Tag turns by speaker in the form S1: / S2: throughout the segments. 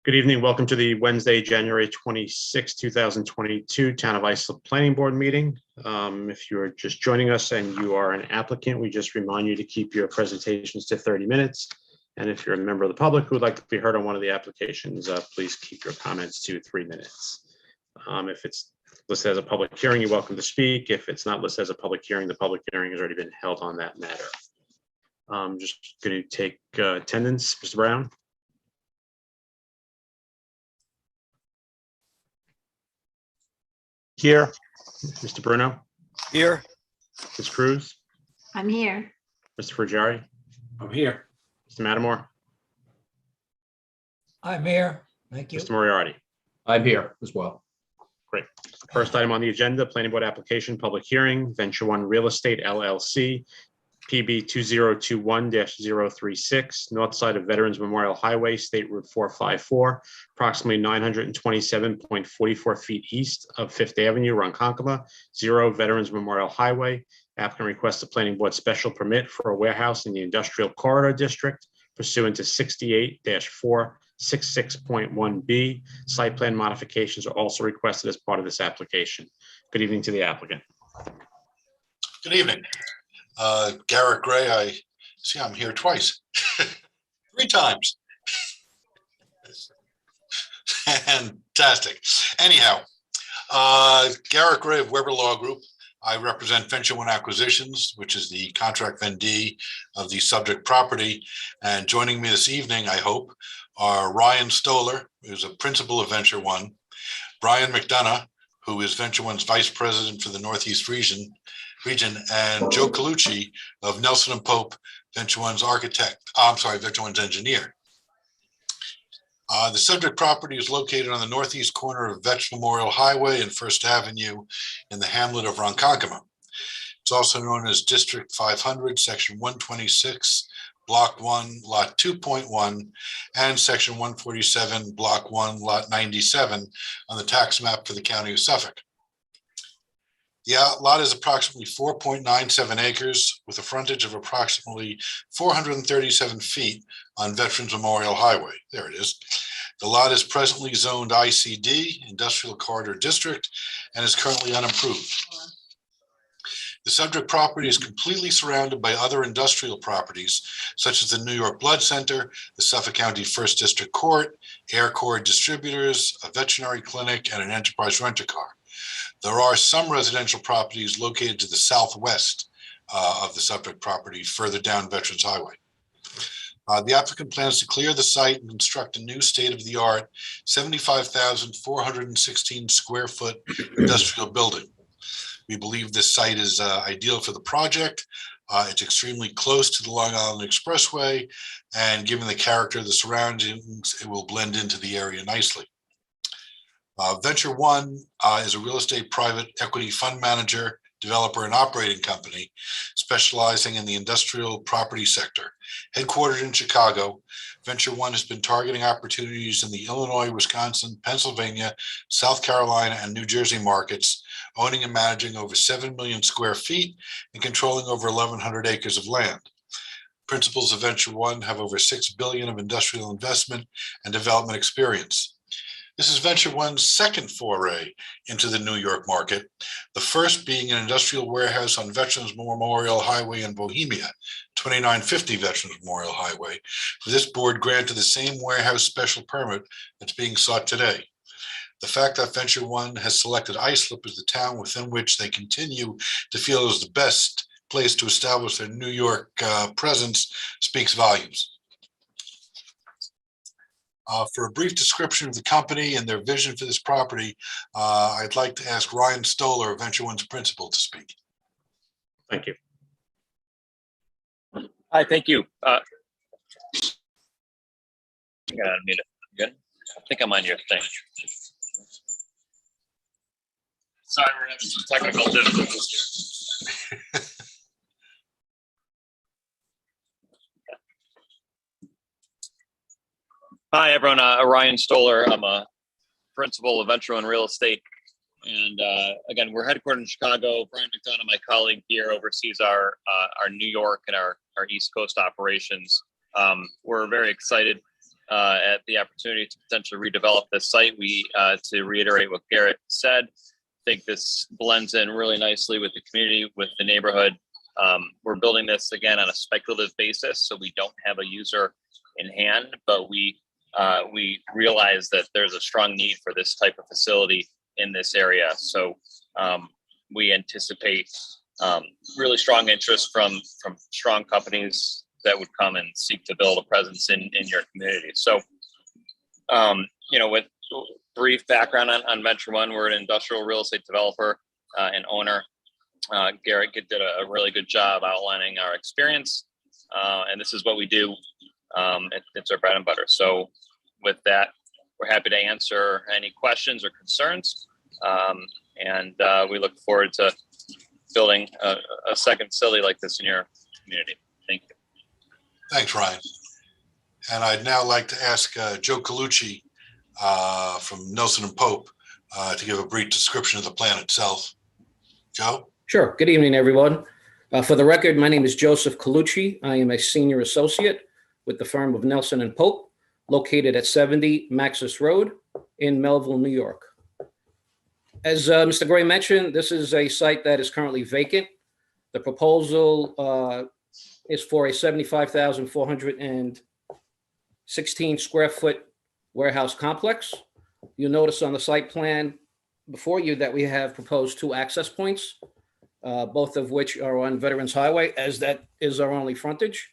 S1: Good evening. Welcome to the Wednesday, January 26, 2022 Town of Islip Planning Board meeting. If you're just joining us and you are an applicant, we just remind you to keep your presentations to 30 minutes. And if you're a member of the public who would like to be heard on one of the applications, please keep your comments to 3 minutes. If it's listed as a public hearing, you're welcome to speak. If it's not listed as a public hearing, the public hearing has already been held on that matter. I'm just going to take attendance. Mr. Brown.
S2: Here.
S1: Mr. Bruno.
S2: Here.
S1: Ms. Cruz.
S3: I'm here.
S1: Mr. Frugari.
S2: I'm here.
S1: Mr. Matamore.
S4: I'm here. Thank you.
S1: Mr. Moriarty.
S2: I'm here as well.
S1: Great. First item on the agenda, planning board application, public hearing, Venture One Real Estate LLC, PB 2021-036, north side of Veterans Memorial Highway, State Route 454, approximately 927.44 feet east of Fifth Avenue, Ronkonkoma, 0 Veterans Memorial Highway. Applicant requests a planning board special permit for a warehouse in the industrial corridor district pursuant to 68-466.1B. Site plan modifications are also requested as part of this application. Good evening to the applicant.
S5: Good evening. Garrett Gray, I see I'm here twice, 3 times. Fantastic. Anyhow, Garrett Gray of Weber Law Group. I represent Venture One Acquisitions, which is the contract vendee of the subject property. And joining me this evening, I hope, are Ryan Stoller, who's a principal of Venture One, Brian McDonough, who is Venture One's vice president for the Northeast region, and Joe Colucci of Nelson and Pope, Venture One's Venture One's engineer. The subject property is located on the northeast corner of Veterans Memorial Highway and First Avenue in the hamlet of Ronkonkoma. It's also known as District 500, Section 126, Block 1, Lot 2.1, and Section 147, Block 1, Lot 97 on the tax map for the County of Suffolk. The lot is approximately 4.97 acres with a frontage of approximately 437 feet on Veterans Memorial Highway. There it is. The lot is presently zoned ICD, Industrial Corridor District, and is currently unimproved. The subject property is completely surrounded by other industrial properties, such as the New York Blood Center, the Suffolk County First District Court, Air Corps Distributors, a veterinary clinic, and an enterprise rent-a-car. There are some residential properties located to the southwest of the subject property, further down Veterans Highway. The applicant plans to clear the site and construct a new state-of-the-art 75,416 square foot industrial building. We believe this site is ideal for the project. It's extremely close to the Long Island Expressway, and given the character of the surroundings, it will blend into the area nicely. Venture One is a real estate private equity fund manager, developer, and operating company specializing in the industrial property sector. Headquartered in Chicago, Venture One has been targeting opportunities in the Illinois, Wisconsin, Pennsylvania, South Carolina, and New Jersey markets, owning and managing over 7 million square feet and controlling over 1,100 acres of land. Principals of Venture One have over $6 billion of industrial investment and development experience. This is Venture One's second foray into the New York market, the first being an industrial warehouse on Veterans Memorial Highway in Bohemia, 2950 Veterans Memorial Highway. This board granted the same warehouse special permit that's being sought today. The fact that Venture One has selected Islip as the town within which they continue to feel is the best place to establish their New York presence speaks volumes. For a brief description of the company and their vision for this property, I'd like to ask Ryan Stoller, Venture One's principal, to speak.
S1: Thank you.
S6: Hi, thank you. I think I'm on your thing. Sorry, we're having some technical difficulties here. Hi, everyone. Ryan Stoller. I'm a principal of Venture One Real Estate. And again, we're headquartered in Chicago. Brian McDonough, my colleague here, oversees our New York and our East Coast operations. We're very excited at the opportunity to potentially redevelop this site. To reiterate what Garrett said, I think this blends in really nicely with the community, with the neighborhood. We're building this again on a speculative basis, so we don't have a user in hand, but we realize that there's a strong need for this type of facility in this area. So we anticipate really strong interest from strong companies that would come and seek to build a presence in your community. So, with brief background on Venture One, we're an industrial real estate developer and owner. Garrett did a really good job outlining our experience, and this is what we do. It's our bread and butter. So with that, we're happy to answer any questions or concerns, and we look forward to building a second facility like this in your community. Thank you.
S5: Thanks, Ryan. And I'd now like to ask Joe Colucci from Nelson and Pope to give a brief description of the plan itself. Joe?
S3: Sure. Good evening, everyone. For the record, my name is Joseph Colucci. I am a senior associate with the firm of Nelson and Pope, located at 70 Maxis Road in Melville, New York. As Mr. Gray mentioned, this is a site that is currently vacant. The proposal is for a 75,416 square foot warehouse complex. You'll notice on the site plan before you that we have proposed 2 access points, both of which are on Veterans Highway, as that is our only frontage.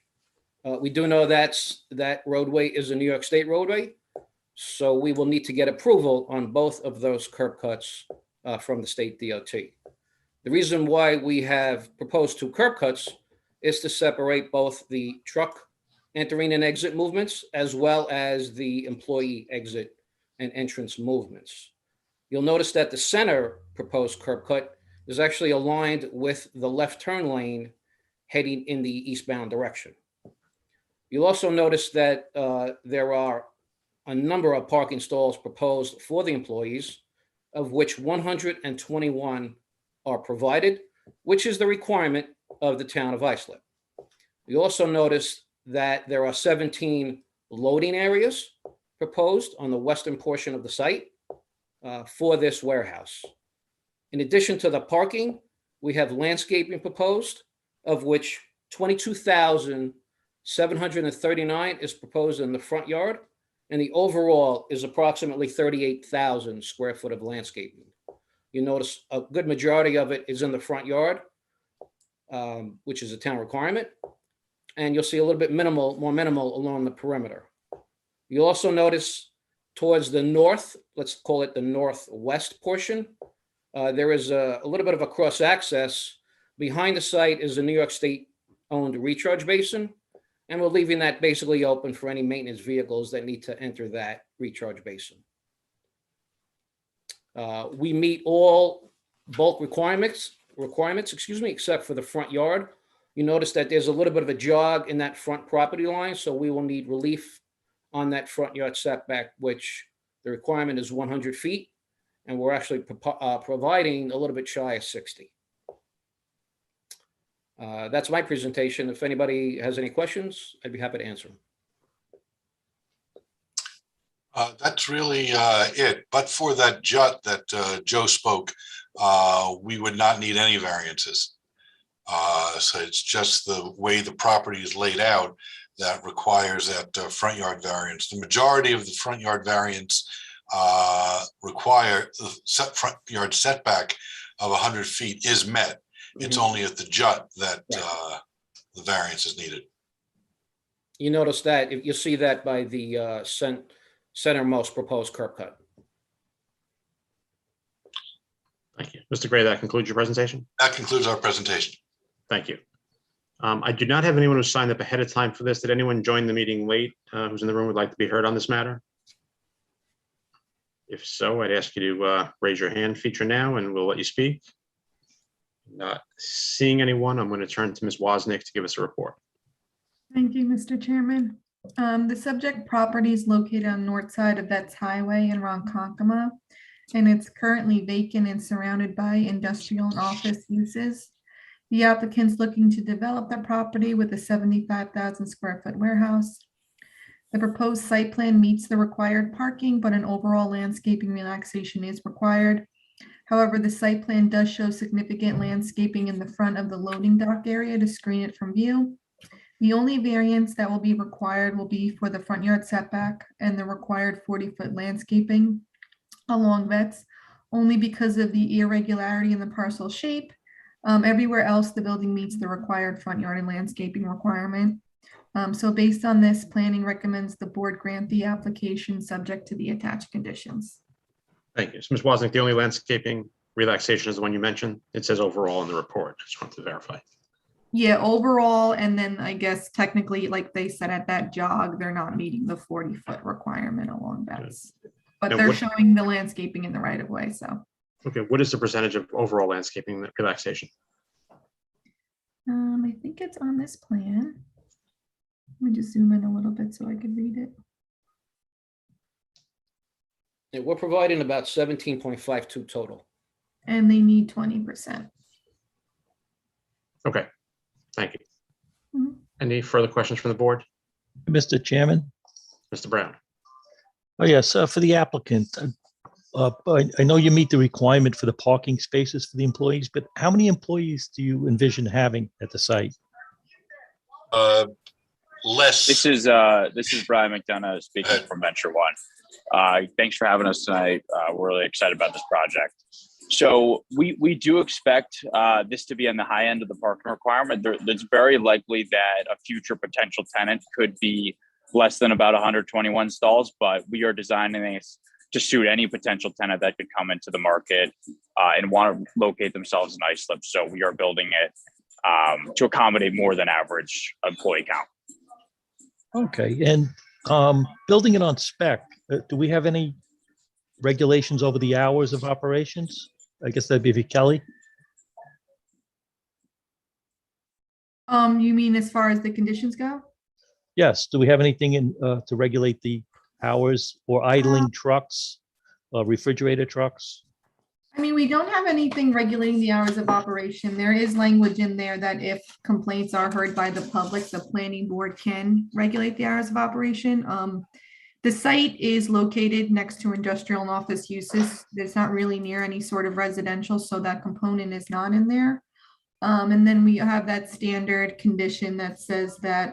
S3: We do know that roadway is a New York State roadway, so we will need to get approval on both of those curb cuts from the state DOT. The reason why we have proposed 2 curb cuts is to separate both the truck entering and exit movements, as well as the employee exit and entrance movements. You'll notice that the center proposed curb cut is actually aligned with the left turn lane heading in the eastbound direction. You'll also notice that there are a number of parking stalls proposed for the employees, of which 121 are provided, which is the requirement of the town of Islip. You also notice that there are 17 loading areas proposed on the western portion of the site for this warehouse. In addition to the parking, we have landscaping proposed, of which 22,739 is proposed in the front yard, and the overall is approximately 38,000 square foot of landscaping. You notice a good majority of it is in the front yard, which is a town requirement, and you'll see a little bit more minimal along the perimeter. You'll also notice towards the north, let's call it the northwest portion, there is a little bit of a cross access. Behind the site is a New York State owned recharge basin, and we're leaving that basically open for any maintenance vehicles that need to enter that recharge basin. We meet all bulk requirements, except for the front yard. You notice that there's a little bit of a jog in that front property line, so we will need relief on that front yard setback, which the requirement is 100 feet, and we're actually providing a little bit shy of 60. That's my presentation. If anybody has any questions, I'd be happy to answer them.
S5: That's really it. But for that jut that Joe spoke, we would not need any variances. So it's just the way the property is laid out that requires that front yard variance. The majority of the front yard variance require the front yard setback of 100 feet is met. It's only at the jut that the variance is needed.
S3: You notice that, if you see that by the centermost proposed curb cut.
S1: Thank you. Mr. Gray, that concludes your presentation?
S5: That concludes our presentation.
S1: Thank you. I do not have anyone who signed up ahead of time for this. Did anyone join the meeting late who's in the room would like to be heard on this matter? If so, I'd ask you to raise your hand feature now and we'll let you speak. Not seeing anyone, I'm going to turn to Ms. Wozniak to give us a report.
S4: Thank you, Mr. Chairman. The subject property is located on the north side of Vets Highway in Ronkonkoma, and it's currently vacant and surrounded by industrial and office uses. The applicant's looking to develop the property with a 75,000 square foot warehouse. The proposed site plan meets the required parking, but an overall landscaping relaxation is required. However, the site plan does show significant landscaping in the front of the loading dock area to screen it from view. The only variance that will be required will be for the front yard setback and the required 40-foot landscaping along vets, only because of the irregularity in the parcel shape. Everywhere else, the building meets the required front yard and landscaping requirement. So based on this, planning recommends the board grant the application subject to the attached conditions.
S1: Thank you. So Ms. Wozniak, the only landscaping relaxation is the one you mentioned. It says overall in the report. I just wanted to verify.
S4: Yeah, overall, and then I guess technically, like they said at that jog, they're not meeting the 40-foot requirement along vets. But
S1: Now,
S4: they're
S1: what-
S4: showing the landscaping in the right of way, so.
S1: Okay, what is the percentage of overall landscaping relaxation?
S4: I think it's on this plan. Let me just zoom in a little bit so I could read it.
S3: Yeah, we're providing about 17.52 total.
S4: And they need 20%.
S1: Okay, thank you.
S4: Mhm.
S1: Any further questions from the board?
S7: Mr. Chairman?
S1: Mr. Brown?
S7: Oh, yes, for the applicant, I know you meet the requirement for the parking spaces for the employees, but how many employees do you envision having at the site?
S5: Less.
S8: This is Brian McDonough speaking from Venture One. Thanks for having us tonight. We're really excited about this project. So we do expect this to be on the high end of the parking requirement. It's very likely that a future potential tenant could be less than about 121 stalls, but we are designing this to suit any potential tenant that could come into the market and want to locate themselves in Islip. So we are building it to accommodate more than average employee count.
S7: Okay, and building it on spec, do we have any regulations over the hours of operations? I guess that'd be for Kelly.
S4: You mean as far as the conditions go?
S7: Yes, do we have anything in to regulate the hours or idling trucks, refrigerator trucks?
S4: I mean, we don't have anything regulating the hours of operation. There is language in there that if complaints are heard by the public, the planning board can regulate the hours of operation. The site is located next to industrial and office uses. It's not really near any sort of residential, so that component is not in there. And then we have that standard condition that says that,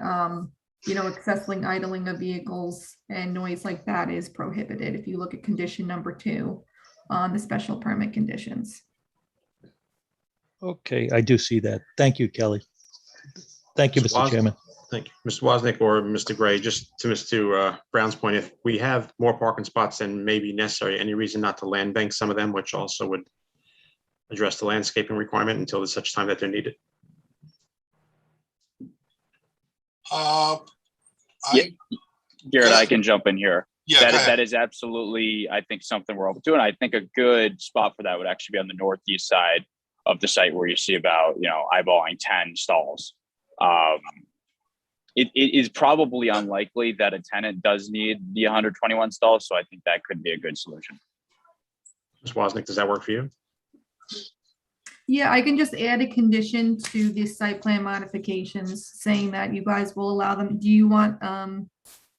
S4: excessively idling of vehicles and noise like that is prohibited. If you look at condition number 2 on the special permit conditions.
S7: Okay, I do see that. Thank you, Kelly. Thank you, Mr. Chairman.
S1: Thank you. Mr. Wozniak or Mr. Gray, just to Mr. Brown's point, if we have more parking spots than may be necessary, any reason not to land bank some of them, which also would address the landscaping requirement until such time that they're needed?
S8: Yeah. Garrett, I can jump in here.
S5: Yeah, go ahead.
S8: That is absolutely, I think, something we're open to. And I think a good spot for that would actually be on the northeast side of the site where you see about, eyeballing 10 stalls. It is probably unlikely that a tenant does need the 121 stalls. So I think that could be a good solution.
S1: Ms. Wozniak, does that work for you?
S4: Yeah, I can just add a condition to the site plan modifications saying that you guys will allow them. Do you want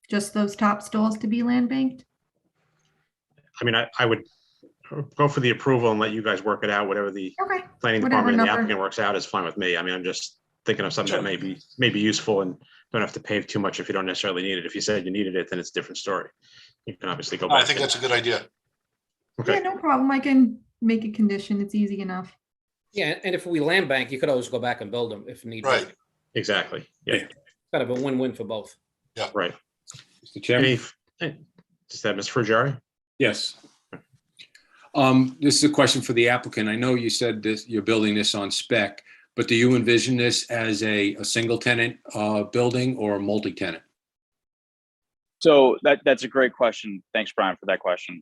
S4: just those top stalls to be land banked?
S1: I mean, I would go for the approval and let you guys work it out. Whatever the
S4: Okay.
S1: planning
S4: Whatever
S1: department and the
S4: number.
S1: applicant works out is fine with me. I mean, I'm just thinking of something that may be useful and don't have to pave too much if you don't necessarily need it. If you said you needed it, then it's a different story. You can obviously go back.
S5: I think that's a good idea.
S4: Yeah,
S1: Okay,
S4: no problem. I can make a condition. It's easy enough.
S3: Yeah, and if we land bank, you could always go back and build them if need be.
S5: Right.
S1: exactly. Yeah,
S3: Kind of a win-win for both.
S1: right.
S2: Mr. Chairman?
S1: Just that, Ms. Frugari?
S2: Yes. This is a question for the applicant. I know you said this, you're building this on spec, but do you envision this as a single tenant building or a multi-tenant?
S8: So that's a great question. Thanks, Brian, for that question.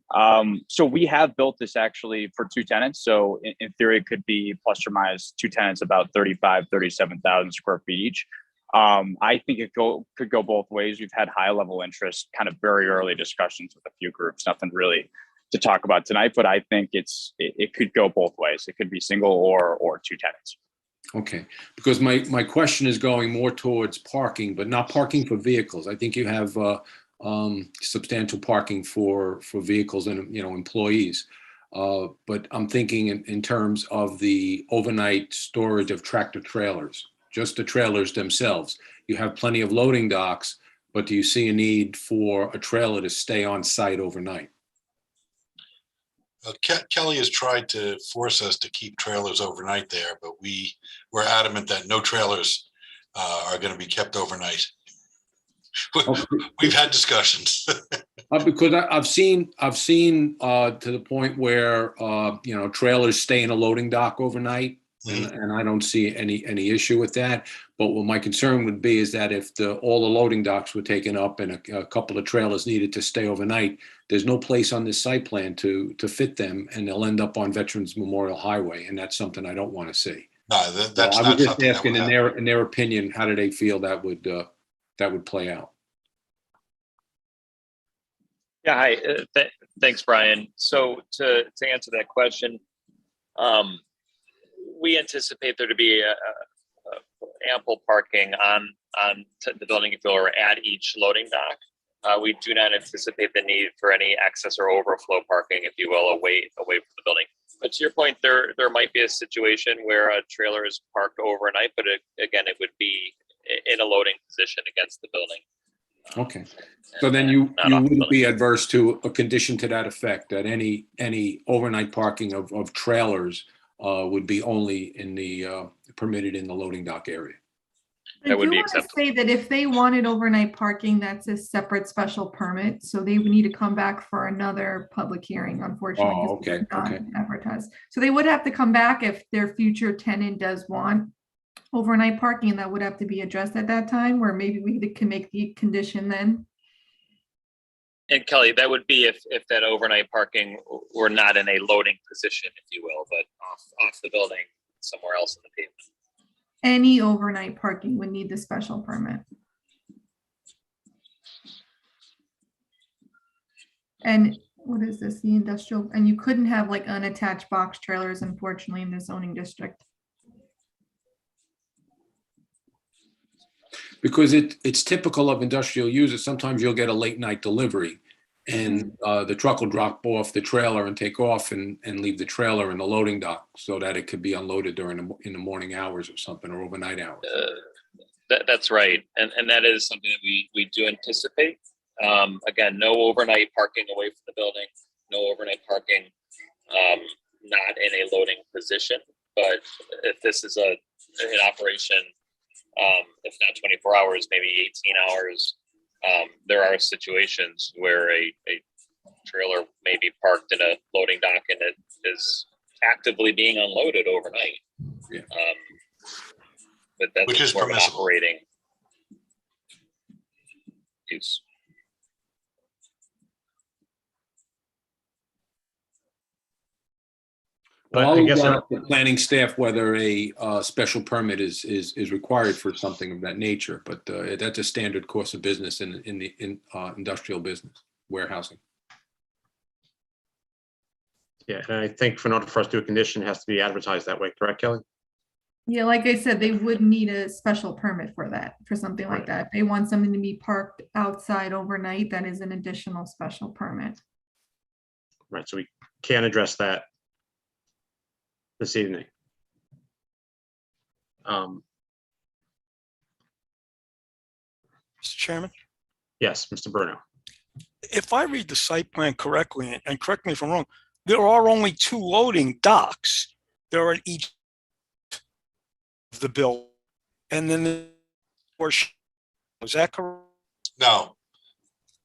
S8: So we have built this actually for 2 tenants. So in theory, it could be plus or minus 2 tenants, about 37,000 square feet each. I think it could go both ways. We've had high level interest, kind of very early discussions with a few groups, nothing really to talk about tonight, but I think it could go both ways. It could be single or 2 tenants.
S2: Okay, because my question is going more towards parking, but not parking for vehicles. I think you have substantial parking for vehicles and, employees. But I'm thinking in terms of the overnight storage of tractor trailers, just the trailers themselves. You have plenty of loading docks, but do you see a need for a trailer to stay on site overnight?
S5: Kelly has tried to force us to keep trailers overnight there, but we're adamant that no trailers are going to be kept overnight. We've had discussions.
S2: Because I've seen to the point where trailers stay in a loading dock overnight, and I don't see any issue with that. But what my concern would be is that if all the loading docks were taken up and a couple of trailers needed to stay overnight, there's no place on this site plan to fit them, and they'll end up on Veterans Memorial Highway, and that's something I don't want to see.
S5: No, that's
S2: I
S5: not
S2: was just
S5: something
S2: asking
S5: that
S2: in their opinion, how do they feel that would play out?
S6: Yeah, hi. Thanks, Brian. So to answer that question, we anticipate there to be ample parking on the building, if you will, or at each loading dock. We do not anticipate the need for any excess or overflow parking, if you will, away from the building. But to your point, there might be a situation where a trailer is parked overnight, but again, it would be in a loading position against the building.
S2: Okay. So then you wouldn't be adverse to a condition to that effect, that any overnight parking of trailers would be only permitted in the loading dock area?
S4: I do want to say that if they wanted overnight parking, that's a separate special permit. So they would need to come back for another public hearing, unfortunately.
S2: Oh,
S4: 'Cause it's
S2: okay,
S4: not advertised. So they would have to come back if their future tenant does want overnight parking, and that would have to be addressed at that time, where maybe we can make the condition then.
S6: And Kelly, that would be if that overnight parking were not in a loading position, if you will, but off the building somewhere else in the pavement.
S4: Any overnight parking would need the special permit. And what is this, the industrial, and you couldn't have like unattached box trailers, unfortunately, in the zoning district.
S2: Because it's typical of industrial users. Sometimes you'll get a late night delivery and the truck will drop off the trailer and take off and leave the trailer in the loading dock so that it could be unloaded in the morning hours or something, or overnight hours.
S6: That's right. And that is something that we do anticipate. Again, no overnight parking away from the building, no overnight parking, not in a loading position. But if this is an operation, if not 24 hours, maybe 18 hours, there are situations where a trailer may be parked in a loading dock and it is actively being unloaded overnight.
S2: Yeah.
S6: But that's
S5: which is
S6: more of an
S5: permissible.
S6: operating use.
S2: Well,
S1: I
S2: I'll
S1: guess
S2: ask the planning staff whether a special permit is required for something of that nature, but that's a standard course of business in industrial business, warehousing.
S1: Yeah, and I think in order for us to do a condition, it has to be advertised that way, correct, Kelly?
S4: Yeah, like I said, they would need a special permit for that, for something like
S1: Right.
S4: that. If they want something to be parked outside overnight, that is an additional special permit.
S1: Right, so we can't address that this evening.
S9: Mr. Chairman,
S1: Yes, Mr. Bruno.
S9: if I read the site plan correctly, and correct me if I'm wrong, there are only 2 loading docks. There are at each of the bill, and then is that correct?
S5: No.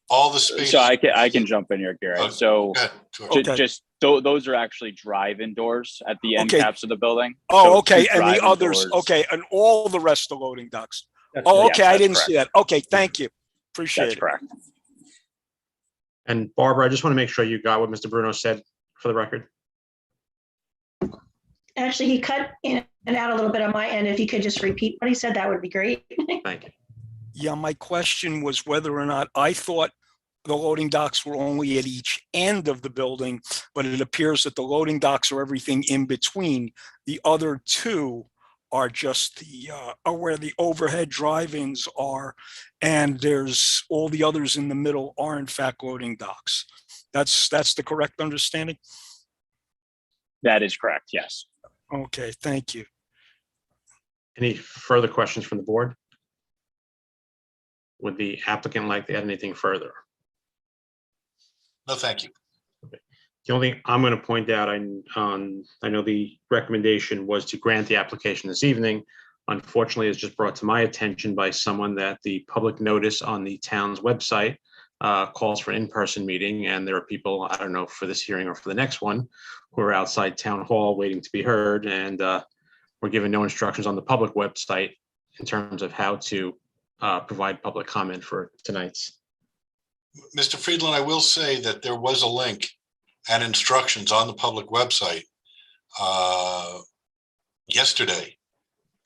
S5: All the space.
S8: So I can jump in here, Garrett.
S5: Oh,
S8: So
S5: Go ahead, George.
S9: Okay.
S8: just those are actually drive-in doors at the end
S9: Okay.
S8: caps of the building.
S9: Oh,
S8: So
S9: okay,
S8: 2
S9: and the
S8: drive-in
S9: others,
S8: doors.
S9: okay, and all the rest of the loading docks.
S2: That's
S9: Oh,
S2: right.
S9: okay, I
S8: Yes,
S9: didn't
S8: that's
S9: see that. Okay, thank you.
S8: That's
S9: Appreciate it.
S8: correct.
S1: And Barbara, I just want to make sure you got what Mr. Bruno said for the record.
S10: Actually, he cut in and out a little bit on my end. If you could just repeat what he said, that would be great.
S1: Thank you.
S9: Yeah, my question was whether or not I thought the loading docks were only at each end of the building, but it appears that the loading docks are everything in between. The other 2 are just are where the overhead drive-ins are, and there's all the others in the middle are in fact loading docks. That's the correct understanding?
S8: That is correct, yes.
S9: Okay, thank you.
S1: Any further questions from the board? Would the applicant like to add anything further?
S5: No, thank you.
S1: The only thing I'm going to point out, I know the recommendation was to grant the application this evening. Unfortunately, it's just brought to my attention by someone that the public notice on the town's website calls for an in-person meeting, and there are people, I don't know, for this hearing or for the next one, who are outside town hall waiting to be heard, and we're given no instructions on the public website in terms of how to provide public comment for tonight's.
S5: Mr. Friedland, I will say that there was a link and instructions on the public website yesterday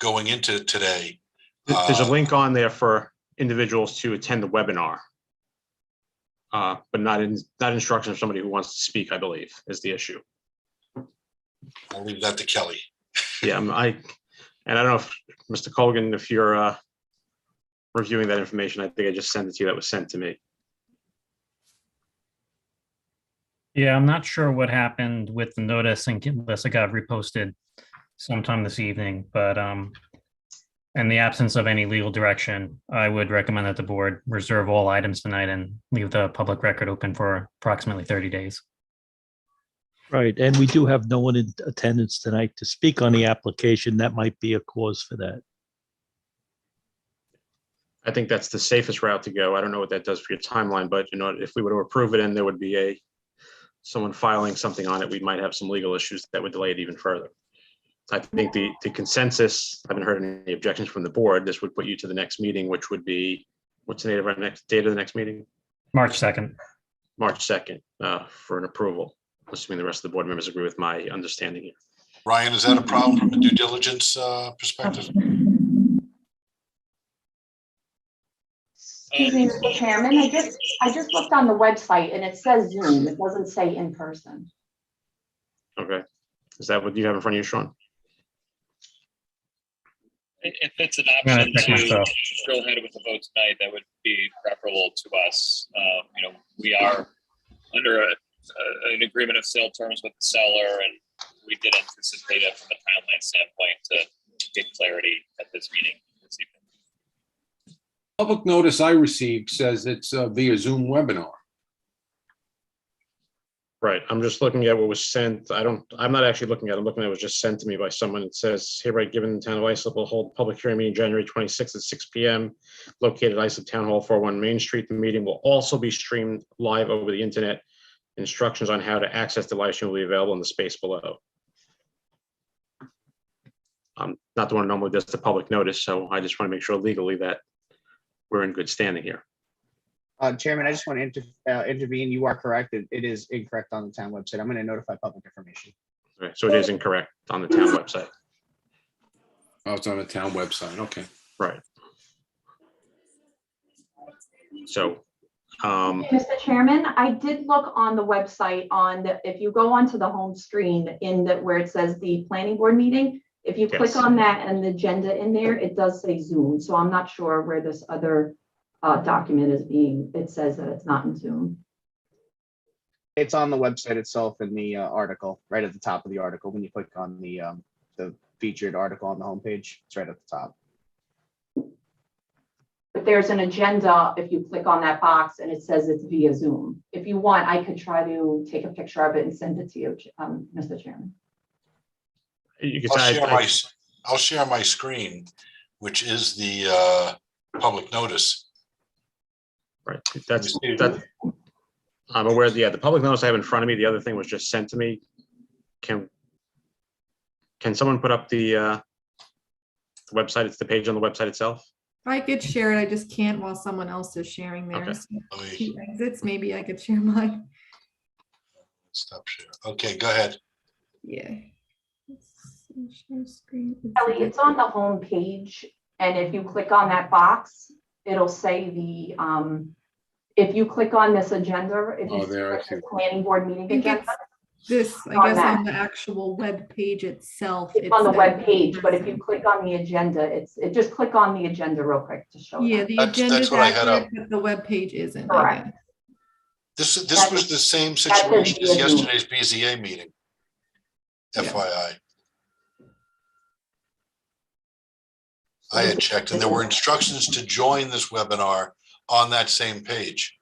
S5: going into today.
S1: There's a link on there for individuals to attend the webinar, but not instructions for somebody who wants to speak, I believe, is the issue.
S5: I'll leave that to Kelly.
S1: Yeah, and I don't know if Mr. Colgan, if you're reviewing that information, I think I just sent it to you. That was sent to me.
S11: Yeah, I'm not sure what happened with the notice unless it got reposted sometime this evening, but in the absence of any legal direction, I would recommend that the board reserve all items tonight and leave the public record open for approximately 30 days.
S7: Right, and we do have no one in attendance tonight to speak on the application. That might be a cause for that.
S1: I think that's the safest route to go. I don't know what that does for your timeline, but if we were to approve it and there would be someone filing something on it, we might have some legal issues that would delay it even further. I think the consensus, I haven't heard any objections from the board. This would put you to the next meeting, which would be, what's the date of our date of the next meeting?
S11: March 2nd.
S1: March 2nd for an approval, assuming the rest of the board members agree with my understanding here.
S5: Ryan, is that a problem from a due diligence perspective?
S12: Excuse me, Mr. Chairman, I just looked on the website and it says Zoom. It doesn't say in person.
S1: Okay. Is that what you have in front of you, Sean?
S6: If it's an
S11: gonna
S6: option
S11: check
S6: to
S11: myself.
S6: go ahead with the vote tonight, that would be preferable to us. We are under an agreement of sale terms with the seller, and we did anticipate it from a timeline standpoint to get clarity at this meeting this evening.
S2: Public notice I received says it's via Zoom webinar.
S1: Right. I'm just looking at what was sent. I'm not actually looking at it. I'm looking at what was just sent to me by someone. It says, hereby given the town of Islip will hold a public hearing meeting January 26th at 6 p.m. located at Islip Town Hall, 401 Main Street. The meeting will also be streamed live over the internet. Instructions on how to access the live stream will be available in the space below. I'm not the one who normally does the public notice, so I just want to make sure legally that we're in good standing here.
S13: Chairman, I just want to intervene. You are correct. It is incorrect on the town website. I'm going to notify public information.
S1: Okay, so it is incorrect on the town website.
S2: Oh, it's on the town website. Okay.
S1: Right. So,
S12: Mr. Chairman, I did look on the website if you go onto the home screen where it says the planning board meeting, if you click on that and the agenda in there, it does say Zoom. So I'm not sure where this other document is it says that it's not in Zoom.
S13: It's on the website itself in the article, right at the top of the article. When you click on the featured article on the homepage, it's right at the top.
S12: But there's an agenda if you click on that box and it says it's via Zoom. If you want, I could try to take a picture of it and send it to you, Mr. Chairman.
S1: you can
S5: I'll share my screen, which is the public notice.
S1: Right. That I'm aware of. The public notice I have in front of me. The other thing was just sent to me. Can someone put up the website? It's the page on the website itself.
S4: I could share it. I just can't while someone else is sharing theirs.
S1: Okay.
S4: He exits. Maybe I could share mine.
S5: Stop share. Okay, go ahead.
S4: Yeah. Let's see, share screen.
S12: Kelly, it's on the home page, and if you click on that box, it'll say if you click on this agenda, if you see the planning board meeting agenda,
S4: This, I
S12: On
S4: guess,
S12: that.
S4: on the actual web page itself.
S12: It's on the
S4: that
S12: web page, but if you
S4: person.
S12: click on the agenda, just click on the agenda real quick to show
S4: Yeah,
S12: that.
S4: the
S5: That's
S4: agenda is
S5: what I had up.
S4: accurate, but the web page isn't, I
S12: Correct.
S4: guess.
S5: This was the same
S12: That's
S5: situation as
S12: via Zoom.
S5: yesterday's BZA meeting.
S4: Yeah.
S5: FYI. I had checked and there were instructions to join this webinar on that same page.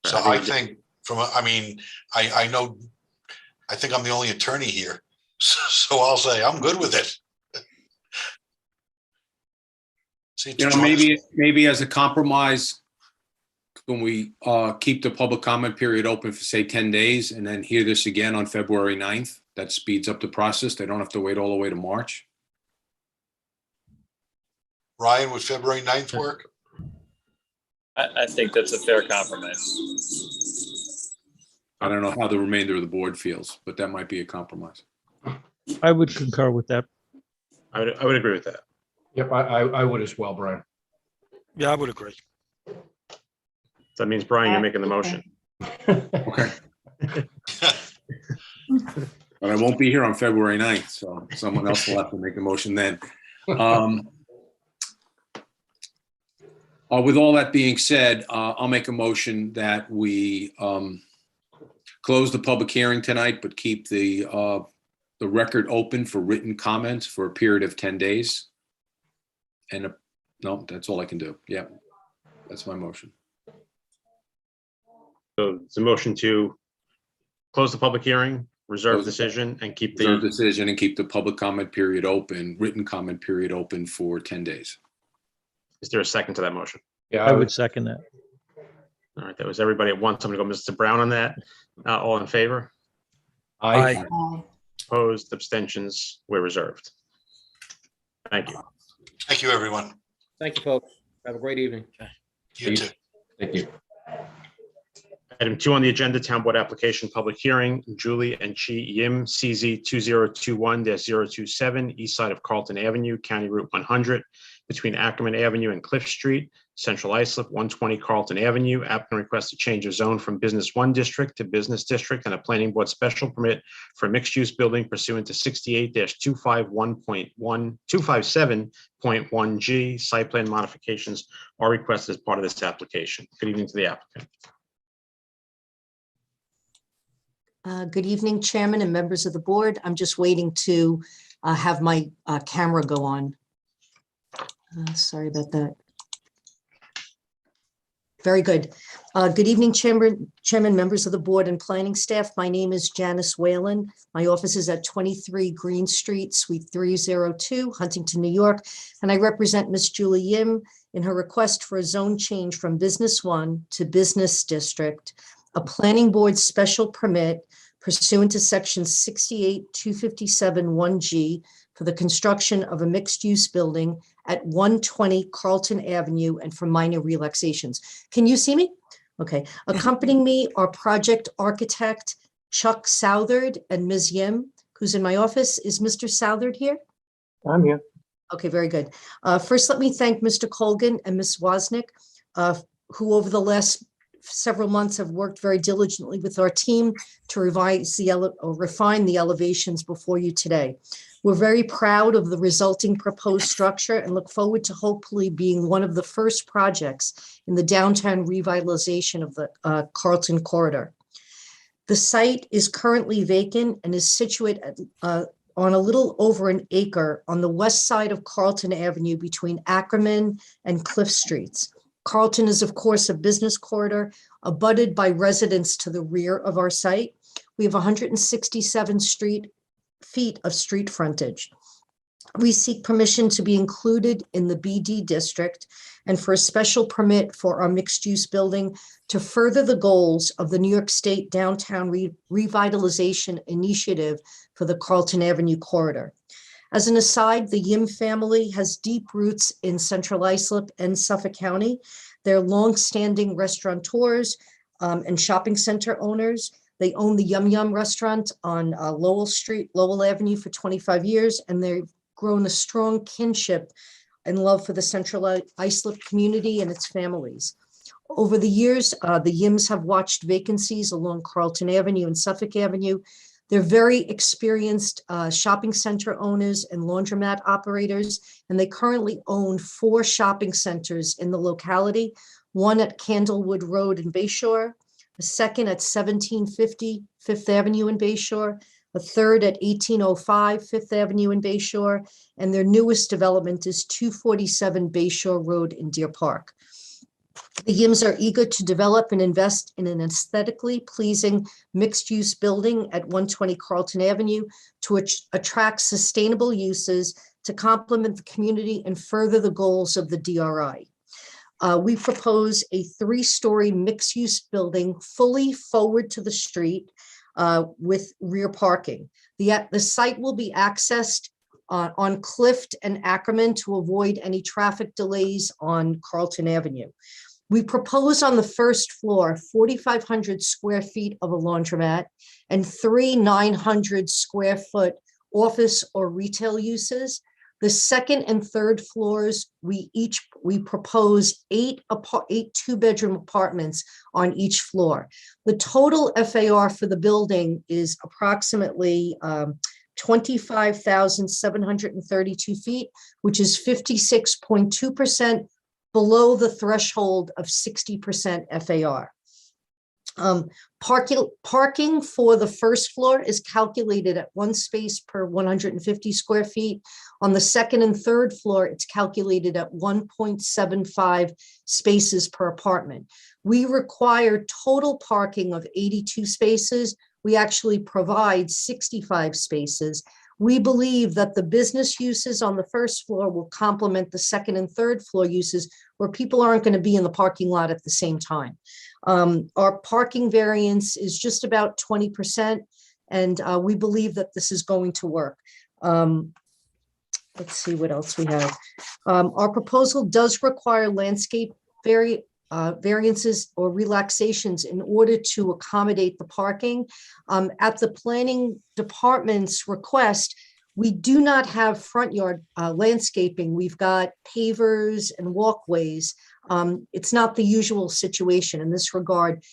S5: So I think I know, I think I'm the only attorney here. So I'll say I'm good with it. See,
S2: You know, maybe as a compromise, can we keep the public comment period open for, say, 10 days and then hear this again on February 9th? That speeds up the process. They don't have to wait all the way to March.
S5: Ryan, would February 9th work?
S6: I think that's a fair compromise.
S2: I don't know how the remainder of the board feels, but that might be a compromise.
S7: I would concur with that.
S1: I would agree with that.
S14: Yep, I would as well, Brian.
S9: Yeah, I would agree.
S1: That means, Brian, you're making the motion.
S2: Okay. But I won't be here on February 9th, so someone else will have to make a motion then. With all that being said, I'll make a motion that we close the public hearing tonight, but keep the record open for written comments for a period of 10 days. And no, that's all I can do. Yeah, that's my motion.
S1: So it's a motion to close the public hearing, reserve decision, and keep
S2: Reserve
S1: the
S2: decision and keep the public comment period open, written comment period open for 10 days.
S1: Is there a second to that motion?
S14: Yeah,
S7: I would second that.
S1: All right, that was everybody at once. I'm gonna go Mr. Brown on that. All in favor?
S14: Aye.
S1: Opposed, abstentions, we're reserved. Thank you.
S5: Thank you, everyone.
S3: Thank you, folks. Have a great evening.
S5: You too.
S14: Thank you.
S1: Item 2 on the agenda, Town Board Application Public Hearing, Julie and Chi Yim, CZ 2021-027, east side of Carlton Avenue, County Route 100, between Ackerman Avenue and Cliff Street, Central Islip, 120 Carlton Avenue. Applicant requests to change of zone from Business 1 District to Business District and a Planning Board special permit for a mixed-use building pursuant to 68-257.1G. Site plan modifications are requested as part of this application. Good evening to the applicant.
S15: Good evening, Chairman and members of the board. I'm just waiting to have my camera go on. Sorry about that. Very good. Good evening, Chairman, members of the board and planning staff. My name is Janice Whalen. My office is at 23 Green Street, Suite 302, Huntington, New York, and I represent Ms. Julie Yim in her request for a zone change from Business 1 to Business District, a planning board special permit pursuant to section 68-257-1G for the construction of a mixed-use building at 120 Carlton Avenue and for minor relaxations. Can you see me? Okay. Accompanying me are project architect Chuck Southard and Ms. Yim, who's in my office. Is Mr. Southard here?
S14: I'm here.
S15: Okay, very good. First, let me thank Mr. Colgan and Ms. Wozniak, who over the last several months have worked very diligently with our team to refine the elevations before you today. We're very proud of the resulting proposed structure and look forward to hopefully being one of the first projects in the downtown revitalization of the Carlton corridor. The site is currently vacant and is situated on a little over an acre on the west side of Carlton Avenue between Ackerman and Cliff Streets. Carlton is, of course, a business corridor abutted by residents to the rear of our site. We have 167 feet of street frontage. We seek permission to be included in the BD district and for a special permit for our mixed-use building to further the goals of the New York State Downtown Revitalization Initiative for the Carlton Avenue corridor. As an aside, the Yim family has deep roots in Central Islip and Suffolk County. They're longstanding restaurateurs and shopping center owners. They own the Yum Yum restaurant on Lowell Avenue for 25 years, and they've grown a strong kinship and love for the Central Islip community and its families. Over the years, the Yims have watched vacancies along Carlton Avenue and Suffolk Avenue. They're very experienced shopping center owners and laundromat operators, and they currently own 4 shopping centers in the locality, one at Candlewood Road in Bayshore, a second at 1750 Fifth Avenue in Bayshore, a third at 1805 Fifth Avenue in Bayshore, and their newest development is 247 Bayshore Road in Deer Park. The Yims are eager to develop and invest in an aesthetically pleasing mixed-use building at 120 Carlton Avenue to attract sustainable uses to complement the community and further the goals of the DRI. We propose a 3-story mixed-use building fully forward to the street with rear parking. The site will be accessed on Clift and Ackerman to avoid any traffic delays on Carlton Avenue. We propose on the first floor 4,500 square feet of a laundromat and 3 900 square foot office or retail uses. The second and third floors, we propose 8 2-bedroom apartments on each floor. The total FAR for the building is approximately 25,732 feet, which is 56.2% below the threshold of 60% FAR. Parking for the first floor is calculated at 1 space per 150 square feet. On the second and third floor, it's calculated at 1.75 spaces per apartment. We require total parking of 82 spaces. We actually provide 65 spaces. We believe that the business uses on the first floor will complement the second and third floor uses where people aren't going to be in the parking lot at the same time. Our parking variance is just about 20%, and we believe that this is going to work. Let's see what else we have. Our proposal does require landscape variances or relaxations in order to accommodate the parking. At the planning department's request, we do not have front yard landscaping. We've got pavers and walkways. It's not the usual situation in this regard.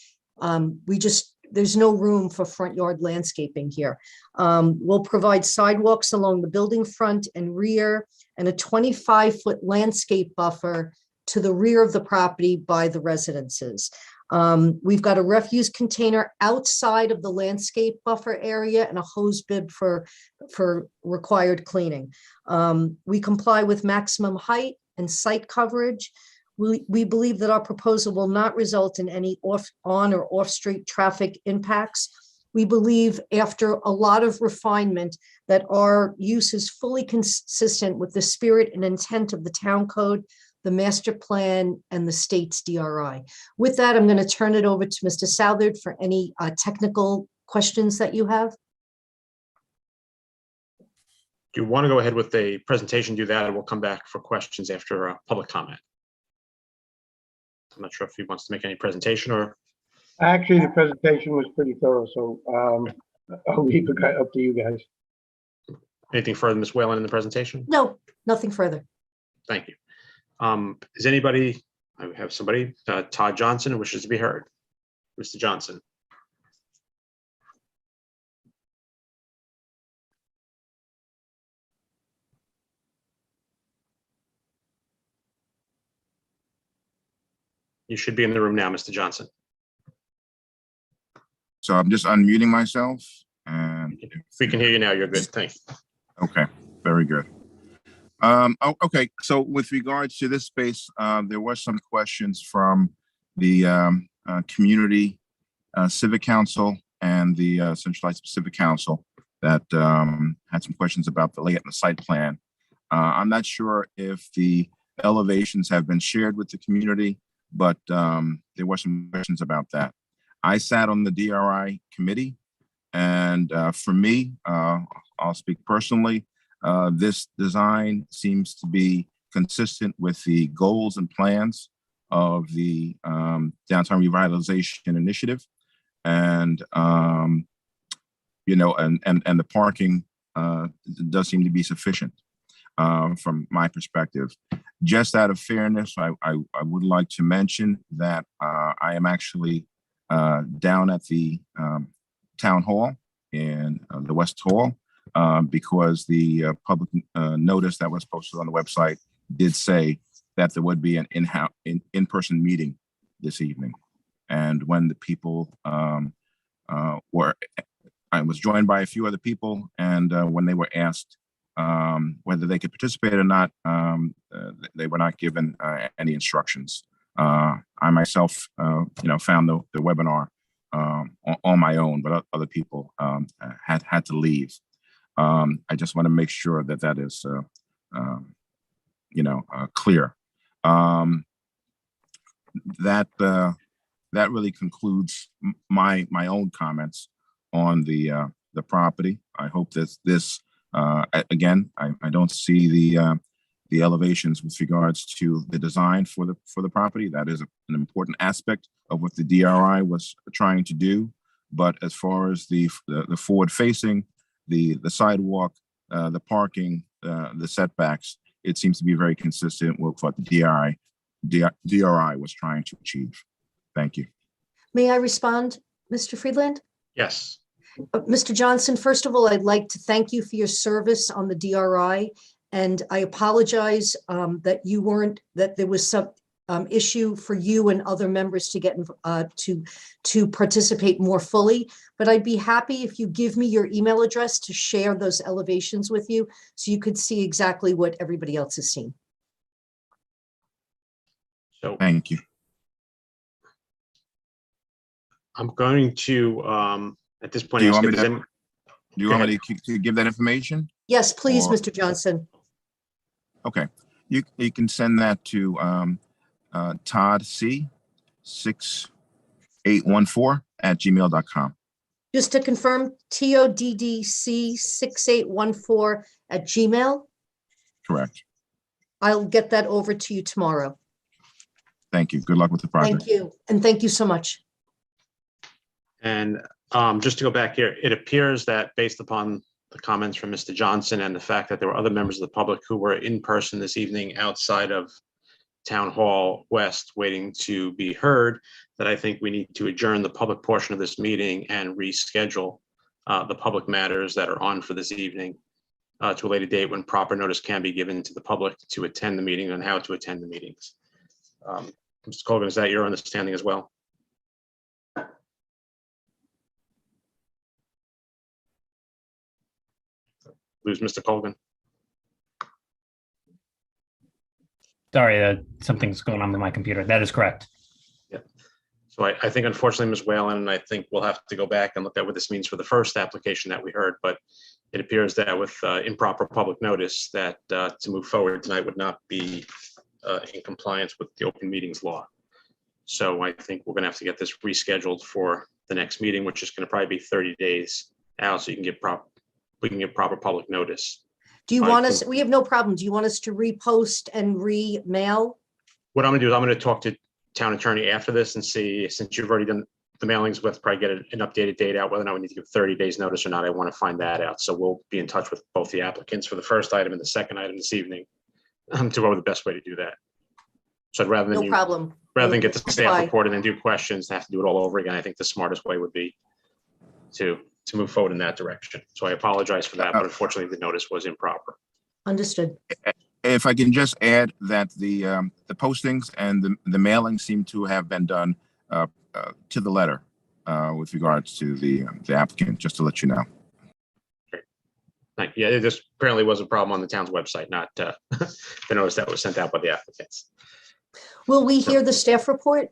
S15: There's no room for front yard landscaping here. We'll provide sidewalks along the building front and rear and a 25-foot landscape buffer to the rear of the property by the residences. We've got a refuse container outside of the landscape buffer area and a hose bib for required cleaning. We comply with maximum height and site coverage. We believe that our proposal will not result in any on or off-street traffic impacts. We believe after a lot of refinement that our use is fully consistent with the spirit and intent of the town code, the master plan, and the state's DRI. With that, I'm going to turn it over to Mr. Southard for any technical questions that you have.
S1: Do you want to go ahead with the presentation, do that, and we'll come back for questions after public comment? I'm not sure if he wants to make any presentation or.
S14: Actually, the presentation was pretty thorough, so I'll leave it up to you guys.
S1: Anything further, Ms. Whalen, in the presentation?
S15: No, nothing further.
S1: Thank you. Is anybody, I have somebody, Todd Johnson, who wishes to be heard. Mr. Johnson. You should be in the room now, Mr. Johnson.
S16: So I'm just unmuting myself. And
S1: if we can hear you now, you're good. Thanks.
S16: Okay, very good. Okay, so with regards to this space, there were some questions from the Community Civic Council and the Centralized Civic Council that had some questions about the layout and the site plan. I'm not sure if the elevations have been shared with the community, but there were some questions about that. I sat on the DRI committee, and for me, I'll speak personally, this design seems to be consistent with the goals and plans of the Downtown Revitalization Initiative, and you know, and the parking does seem to be sufficient from my perspective. Just out of fairness, I would like to mention that I am actually down at the town hall in the West Hall because the public notice that was posted on the website did say that there would be an in-person meeting this evening. And when the people I was joined by a few other people, and when they were asked whether they could participate or not, they were not given any instructions. I myself, found the webinar on my own, but other people had to leave. I just want to make sure that that is, clear. That really concludes my own comments on the property. I hope that this again, I don't see the elevations with regards to the design for the property. That is an important aspect of what the DRI was trying to do. But as far as the forward facing, the sidewalk, the parking, the setbacks, it seems to be very consistent with what the DRI was trying to achieve. Thank you.
S15: May I respond, Mr. Friedland?
S1: Yes.
S15: Mr. Johnson, first of all, I'd like to thank you for your service on the DRI. And I apologize that there was some issue for you and other members to get to participate more fully. But I'd be happy if you give me your email address to share those elevations with you so you could see exactly what everybody else has seen.
S1: So
S16: thank you.
S1: I'm going to, at this point,
S16: Do you
S1: ask
S16: want
S1: if
S16: me
S1: there's
S16: to, to give that information?
S15: Yes, please,
S16: Or-
S15: Mr. Johnson.
S16: Okay, you can send that to Todd C 6814@gmail.com.
S15: Just to confirm, TODDC6814@gmail.
S16: Correct.
S15: I'll get that over to you tomorrow.
S16: Thank you. Good luck with the project.
S15: Thank you. And thank you so much.
S1: And just to go back here, it appears that based upon the comments from Mr. Johnson and the fact that there were other members of the public who were in person this evening outside of Town Hall West waiting to be heard, that I think we need to adjourn the public portion of this meeting and reschedule the public matters that are on for this evening to a later date when proper notice can be given to the public to attend the meeting and how to attend the meetings. Mr. Colgan, is that your understanding as well? Lose Mr. Colgan.
S11: Sorry, something's going on with my computer. That is correct.
S1: Yeah. So I think unfortunately, Ms. Whalen, and I think we'll have to go back and look at what this means for the first application that we heard, but it appears that with improper public notice that to move forward tonight would not be in compliance with the open meetings law. So I think we're going to have to get this rescheduled for the next meeting, which is going to probably be 30 days out, so you can get we can get proper public notice.
S15: Do you want us, we have no problem. Do you want us to repost and re-mail?
S1: What I'm gonna do is I'm gonna talk to town attorney after this and see, since you've already done the mailings with, probably get an updated date out, whether or not we need to give 30 days notice or not. I want to find that out. So we'll be in touch with both the applicants for the first item and the second item this evening to go over the best way to do that. So rather than rather than get the staff report and then do questions, have to do it all over again, I think the smartest way would be to move forward in that direction. So I apologize for that, but unfortunately the notice was improper.
S15: Understood.
S16: If I can just add that the postings and the mailing seem to have been done to the letter with regards to the applicant, just to let you know.
S1: Great. Yeah, this apparently was a problem on the town's website, not the notice that was sent out by the applicants.
S15: Will we hear the staff report?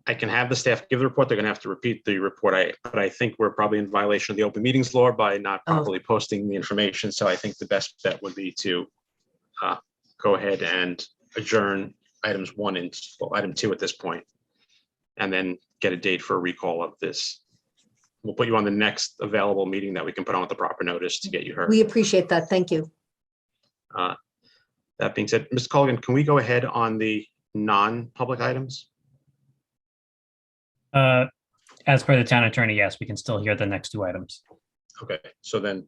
S1: I can have the staff give the report. They're going to have to repeat the report. But I think we're probably in violation of the open meetings law by not properly posting the information. So I think the best bet would be to go ahead and adjourn items 1 and item 2 at this point, and then get a date for a recall of this. We'll put you on the next available meeting that we can put on with the proper notice to get you heard.
S15: We appreciate that. Thank you.
S1: That being said, Mr. Colgan, can we go ahead on the non-public items?
S11: As per the town attorney, yes, we can still hear the next 2 items.
S1: Okay, so then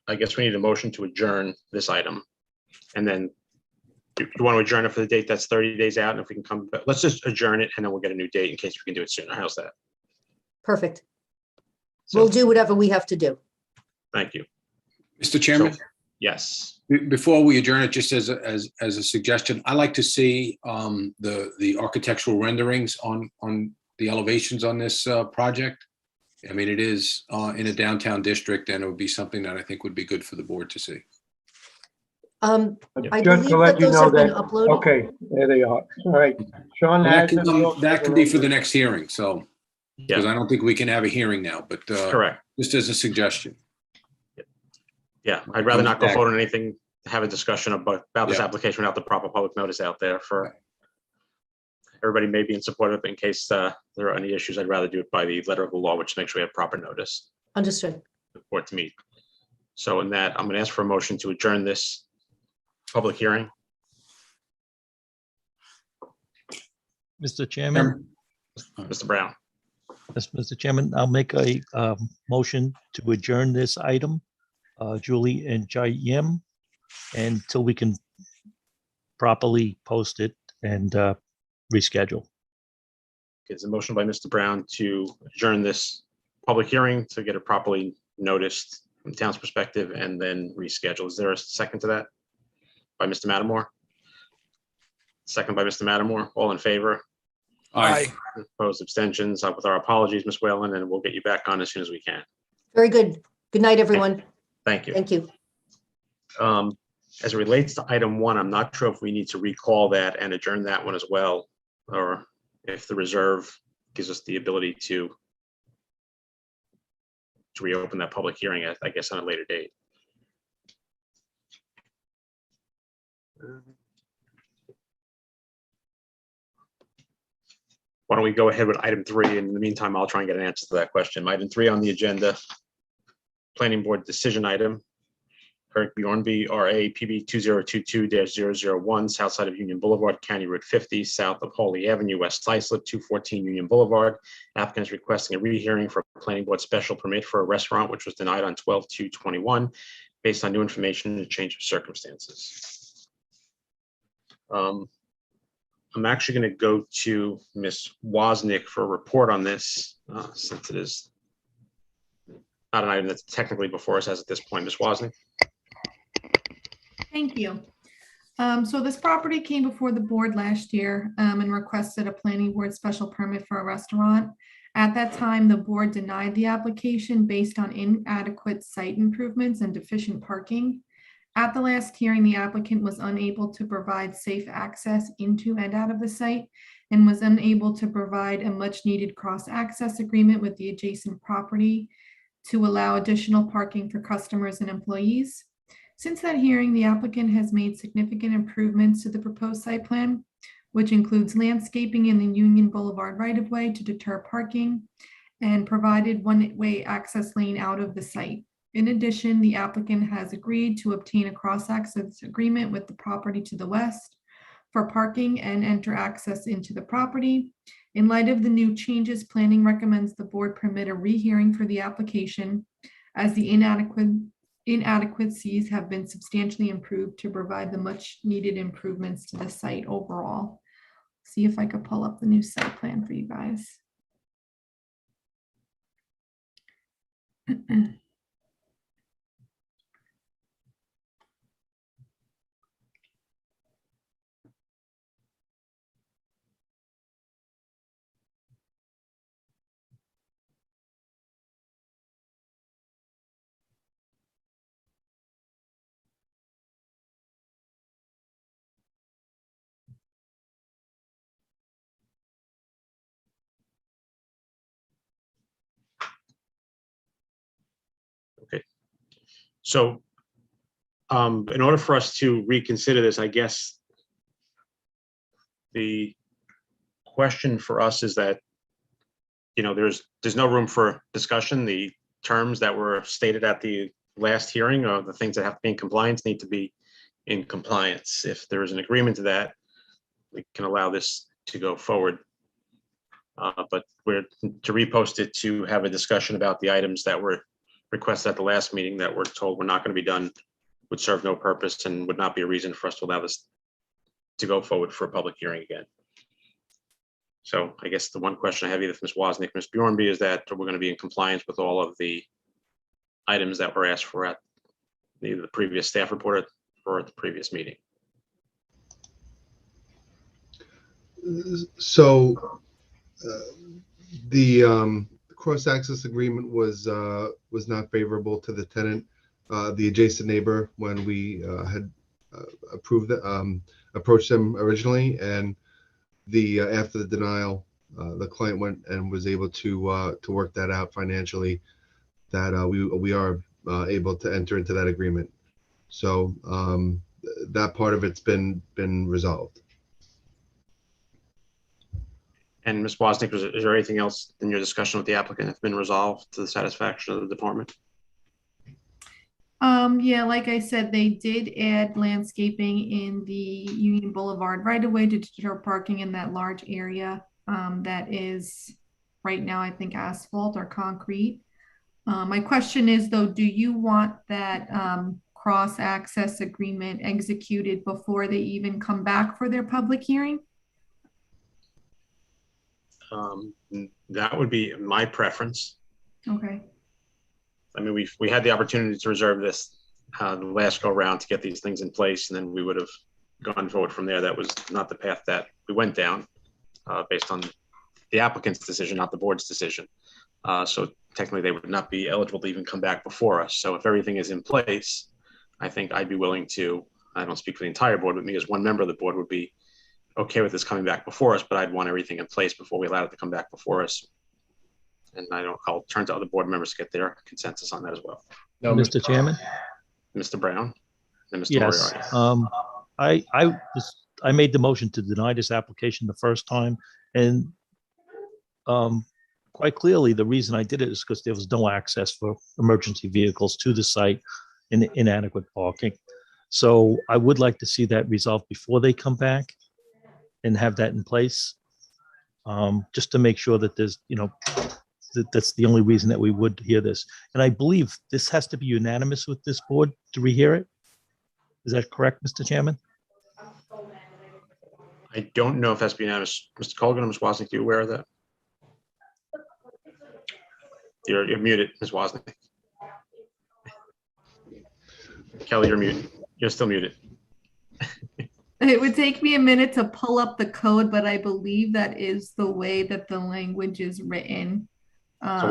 S1: I guess we need a motion to adjourn this item and then you want to adjourn it for the date that's 30 days out, and if we can come, let's just adjourn it, and then we'll get a new date in case we can do it sooner. How's that?
S15: Perfect.
S1: So,
S15: We'll do whatever we have to do.
S1: thank you.
S2: Mr. Chairman?
S1: So, yes.
S2: Before we adjourn it, just as a suggestion, I like to see the architectural renderings on the elevations on this project. I mean, it is in a downtown district, and it would be something that I think would be good for the board to see.
S15: I
S14: Just
S15: believe
S14: to let
S15: that
S14: you
S15: those
S14: know
S15: have been
S14: that,
S15: uploaded.
S14: okay, there they are. All right. Sean
S2: Well,
S14: has them.
S2: that could be for the next hearing, so, because
S1: Yeah,
S2: I don't think we can have a hearing now, but
S1: correct.
S2: just as a suggestion.
S1: Yeah, I'd rather not go
S2: Back.
S1: forward on anything, have a discussion about this
S2: Yeah.
S1: application without the proper public notice out there for everybody may be in support of it in case there are any issues. I'd rather do it by the letter of the law, which makes sure we have proper notice
S15: Understood.
S1: for it to meet. So in that, I'm going to ask for a motion to adjourn this public hearing.
S7: Mr. Chairman,
S1: Mr. Brown,
S7: yes, Mr. Chairman, I'll make a motion to adjourn this item, Julie and Jayem, until we can properly post it and reschedule.
S1: it's a motion by Mr. Brown to adjourn this public hearing to get it properly noticed from the town's perspective and then reschedule. Is there a second to that? By Mr. Mattermore? Second by Mr. Mattermore. All in favor?
S9: Aye.
S1: Opposed, abstentions. With our apologies, Ms. Whalen, and we'll get you back on as soon as we can.
S15: Very good. Good night, everyone.
S1: Thank you.
S15: Thank you.
S1: As it relates to item 1, I'm not sure if we need to recall that and adjourn that one as well, or if the reserve gives us the ability to reopen that public hearing, I guess, on a later date. Why don't we go ahead with item 3? In the meantime, I'll try and get an answer to that question. Item 3 on the agenda, planning board decision item. Eric Bjornby, RA PB 2022-001, south side of Union Boulevard, County Route 50, south of Holy Avenue, West Islip, 214 Union Boulevard. Applicant is requesting a rehearing for a planning board special permit for a restaurant, which was denied on 12/2/21, based on new information and change of circumstances. I'm actually going to go to Ms. Wozniak for a report on this, since it is not an item that's technically before us as at this point. Ms. Wozniak.
S4: Thank you. So this property came before the board last year and requested a planning board special permit for a restaurant. At that time, the board denied the application based on inadequate site improvements and deficient parking. At the last hearing, the applicant was unable to provide safe access into and out of the site and was unable to provide a much needed cross-access agreement with the adjacent property to allow additional parking for customers and employees. Since that hearing, the applicant has made significant improvements to the proposed site plan, which includes landscaping in the Union Boulevard right-of-way to deter parking and provided one-way access lane out of the site. In addition, the applicant has agreed to obtain a cross-access agreement with the property to the west for parking and enter access into the property. In light of the new changes, planning recommends the board permit a rehearing for the application as the inadequacies have been substantially improved to provide the much needed improvements to the site overall. See if I could pull up the new site plan for you guys.
S1: Okay. So in order for us to reconsider this, I guess the question for us is that, there's no room for discussion. The terms that were stated at the last hearing, or the things that have to be in compliance, need to be in compliance. If there is an agreement to that, we can allow this to go forward. But we're to repost it to have a discussion about the items that were requested at the last meeting that we're told were not going to be done, would serve no purpose and would not be a reason for us to allow this to go forward for a public hearing again. So I guess the one question I have either from Ms. Wozniak, Ms. Bjornby, is that we're going to be in compliance with all of the items that were asked for at either the previous staff report or at the previous meeting.
S17: So the cross-access agreement was not favorable to the tenant, the adjacent neighbor, when we had approved approached them originally, and after the denial, the client went and was able to work that out financially, that we are able to enter into that agreement. So that part of it's been resolved.
S1: And Ms. Wozniak, is there anything else in your discussion with the applicant that's been resolved to the satisfaction of the department?
S4: Yeah, like I said, they did add landscaping in the Union Boulevard right away to deter parking in that large area that is right now, I think, asphalt or concrete. My question is, though, do you want that cross-access agreement executed before they even come back for their public hearing?
S1: That would be my preference.
S4: Okay.
S1: I mean, we had the opportunity to reserve this the last go round to get these things in place, and then we would have gone forward from there. That was not the path that we went down based on the applicant's decision, not the board's decision. So technically they would not be eligible to even come back before us. So if everything is in place, I think I'd be willing to, I don't speak for the entire board, but me as one member of the board would be okay with this coming back before us, but I'd want everything in place before we allow it to come back before us. And I'll turn to other board members to get their consensus on that as well.
S7: No, Mr. Chairman?
S1: Mr. Brown and Mr.
S7: Yes.
S1: Moriarty.
S7: I made the motion to deny this application the first time, and quite clearly the reason I did it is because there was no access for emergency vehicles to the site and inadequate parking. So I would like to see that resolved before they come back and have that in place, just to make sure that there's, that's the only reason that we would hear this. And I believe this has to be unanimous with this board to rehear it. Is that correct, Mr. Chairman?
S1: I don't know if that's be unanimous. Mr. Colgan or Ms. Wozniak, are you aware of that? You're muted, Ms. Wozniak. Kelly, you're muted. You're still muted.
S4: It would take me a minute to pull up the code, but I believe that is the way that the language is written.
S1: So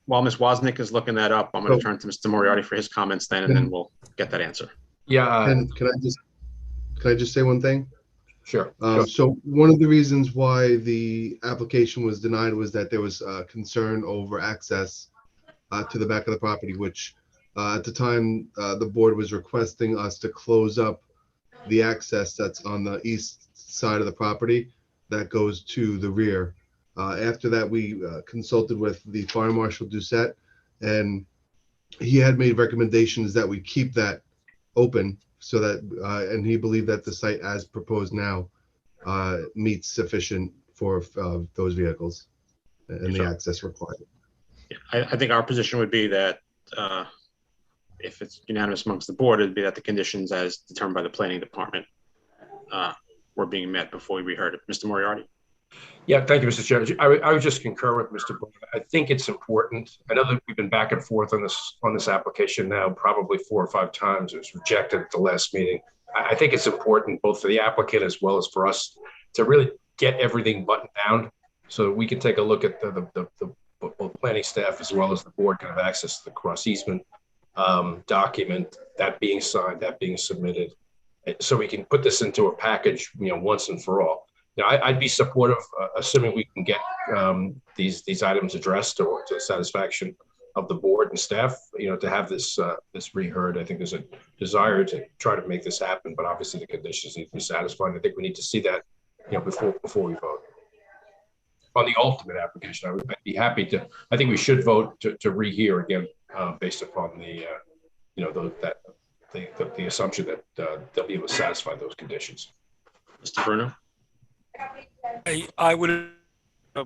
S1: while Ms. Wozniak is looking that up, I'm going to turn to Mr. Moriarty for his comments then, and then we'll get that answer.
S18: Yeah.
S17: Can I just say one thing?
S18: Sure.
S17: So one of the reasons why the application was denied was that there was concern over access to the back of the property, which at the time the board was requesting us to close up the access that's on the east side of the property that goes to the rear. After that, we consulted with the Fire Marshal Doucette, and he had made recommendations that we keep that open so that, and he believed that the site as proposed now meets sufficient for those vehicles and the access required.
S1: Yeah, I think our position would be that if it's unanimous amongst the board, it'd be that the conditions as determined by the planning department were being met before we heard it. Mr. Moriarty.
S18: Yeah, thank you, Mr. Chair. I would just concur with Mr. Brown. I think it's important. I know that we've been back and forth on this application now probably 4 or 5 times. It was rejected at the last meeting. I think it's important both for the applicant as well as for us to really get everything buttoned down so that we can take a look at the both planning staff as well as the board can have access to the cross easement document, that being signed, that being submitted, so we can put this into a package, once and for all. Now, I'd be supportive, assuming we can get these items addressed to the satisfaction of the board and staff, to have this reheard. I think there's a desire to try to make this happen, but obviously the conditions need to be satisfied. I think we need to see that, before we vote. On the ultimate application, I'd be happy to. I think we should vote to rehear again, based upon the assumption that they'll be able to satisfy those conditions.
S1: Mr. Bruno.
S9: I would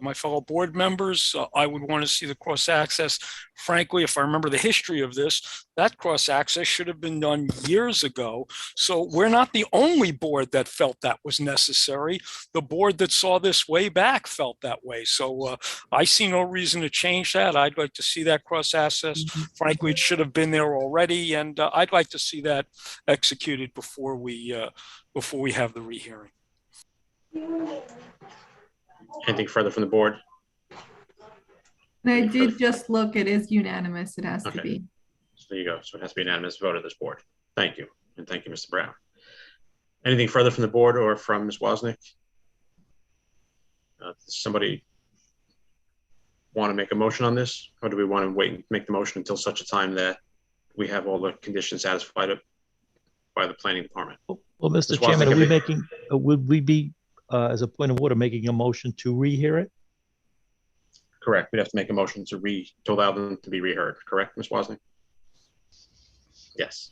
S9: my fellow board members. I would want to see the cross-access. Frankly, if I remember the history of this, that cross-access should have been done years ago. So we're not the only board that felt that was necessary. The board that saw this way back felt that way. So I see no reason to change that. I'd like to see that cross-access. Frankly, it should have been there already, and I'd like to see that executed before we have the rehearing.
S1: Anything further from the board?
S4: And I did just look, it is unanimous, it has to
S1: Okay.
S4: be.
S1: So there you go. So it has to be an unanimous vote of this board. Thank you. And thank you, Mr. Brown. Anything further from the board or from Ms. Wozniak? Does somebody want to make a motion on this? Or do we want to wait and make the motion until such a time that we have all the conditions satisfied by the planning department?
S7: Well, Mr.
S1: Ms.
S7: Chairman,
S1: Wozniak,
S7: are we
S1: have you-
S7: making, would we be, as a point of order, making a motion to rehear it?
S1: Correct. We'd have to make a motion to allow them to be reheard. Correct, Ms. Wozniak? Yes.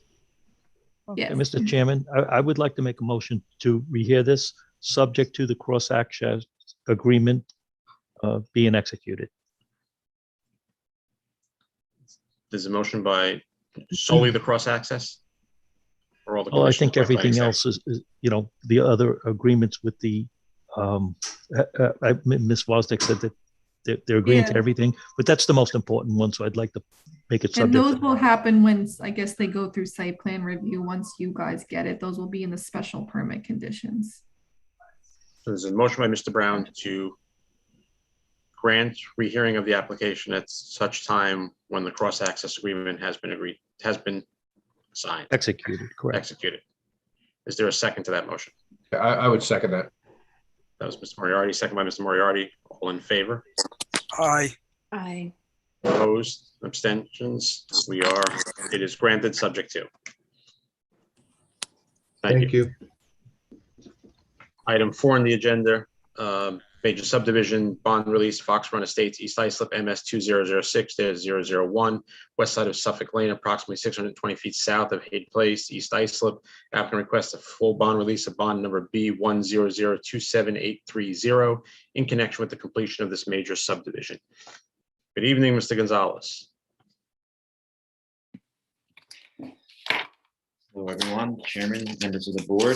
S4: Yes.
S7: Mr. Chairman, I would like to make a motion to rehear this, subject to the cross-access agreement being executed.
S1: There's a motion by solely the cross-access? Or all the
S7: Well, I
S1: conditions
S7: think
S1: by
S7: everything
S1: planning
S7: else is, the other agreements with the, Ms. Wozniak said that they're agreeing to
S4: Yeah.
S7: everything, but that's the most important one, so I'd like to make it
S4: And
S7: subject.
S4: those will happen once, I guess they go through site plan review. Once you guys get it, those will be in the special permit conditions.
S1: So there's a motion by Mr. Brown to grant rehearing of the application at such time when the cross-access agreement has been signed,
S7: Executed, correct.
S1: executed. Is there a second to that motion?
S18: I would second that.
S1: That was Mr. Moriarty, second by Mr. Moriarty. All in favor?
S9: Aye.
S12: Aye.
S1: Opposed? Abstentions? It is granted subject to. Thank you. Item 4 on the agenda, major subdivision bond release, Fox Run Estates, East Islip, MS 2006-001, west side of Suffolk Lane, approximately 620 feet south of Haid Place, East Islip. Applicant requests a full bond release of bond number B100278830 in connection with the completion of this major subdivision. Good evening, Mr. Gonzalez.
S19: Hello, everyone, Chairman, members of the board.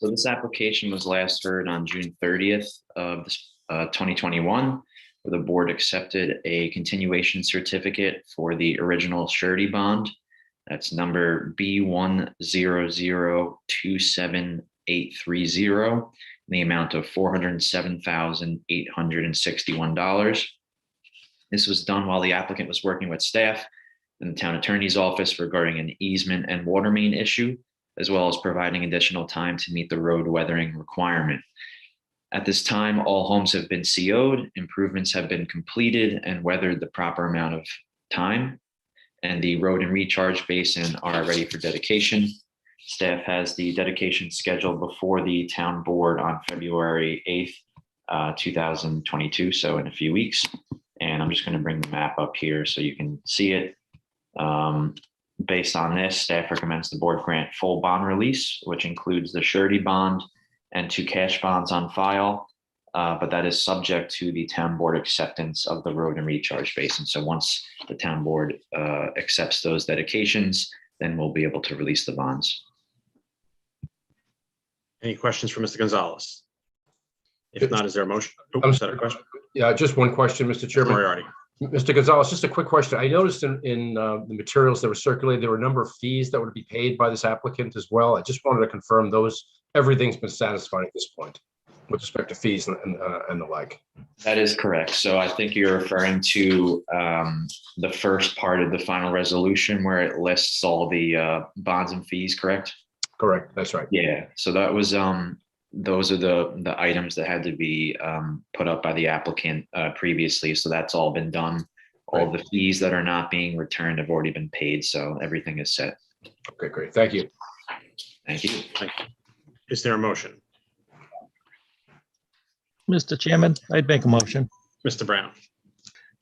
S19: So this application was last heard on June 30th of 2021, where the board accepted a continuation certificate for the original surety bond. That's number B100278830, in the amount of $407,861. This was done while the applicant was working with staff in the town attorney's office regarding an easement and water main issue, as well as providing additional time to meet the road weathering requirement. At this time, all homes have been CO'd, improvements have been completed and weathered the proper amount of time, and the road and recharge basin are ready for dedication. Staff has the dedication scheduled before the town board on February 8th, 2022, so in a few weeks. And I'm just going to bring the map up here so you can see it. Based on this, staff recommends the board grant full bond release, which includes the surety bond and 2 cash bonds on file, but that is subject to the town board acceptance of the road and recharge basin. So once the town board accepts those dedications, then we'll be able to release the bonds.
S1: Any questions for Mr. Gonzalez? If not, is there a motion? Oh, is that a question?
S18: Yeah, just one question, Mr. Chairman.
S1: Moriarty.
S18: Mr. Gonzalez, just a quick question. I noticed in the materials that were circulated, there were a number of fees that would be paid by this applicant as well. I just wanted to confirm everything's been satisfied at this point with respect to fees and the like.
S19: That is correct. So I think you're referring to the first part of the final resolution where it lists all the bonds and fees, correct?
S18: Correct. That's right.
S19: Yeah. So that was those are the items that had to be put up by the applicant previously. So that's all been done. All the fees that are not being returned have already been paid. So everything is set.
S18: Okay, great. Thank you.
S19: Thank you.
S1: Thank you. Is there a motion?
S7: Mr. Chairman, I'd make a motion.
S1: Mr. Brown.